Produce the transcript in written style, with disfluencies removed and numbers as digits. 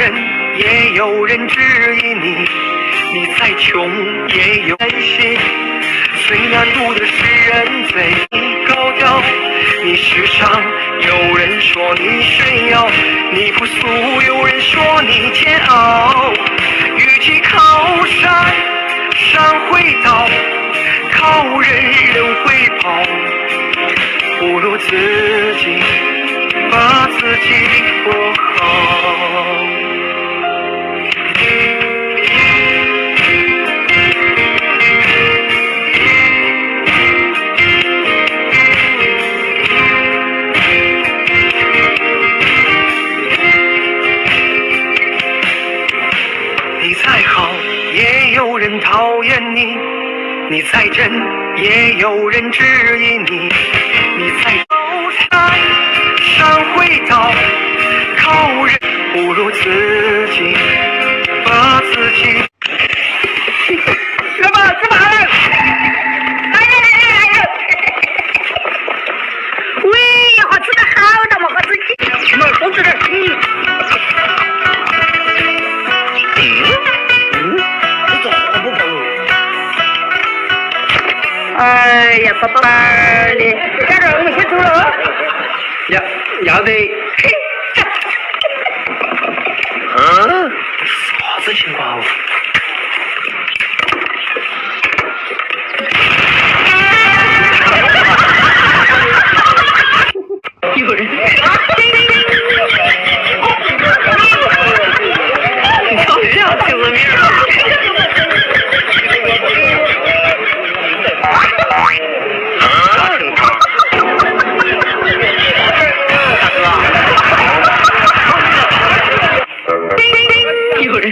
真，也有人质疑你；你再穷，也有人信。最难读的是人贼高调，你时尚，有人说你炫耀；你朴素，有人说你煎熬。与其靠山山会倒，靠人人会跑，不如自己把自己活好。你再好，也有人讨厌你；你再真，也有人质疑你；你再高山山会倒，靠人不如自己把自己。干嘛？喂，好吃的好那么好吃，什么好吃的？哎呀，宝宝儿的，赶着我们先走了。要得。啥子情况？有人。这样听着名儿。有人。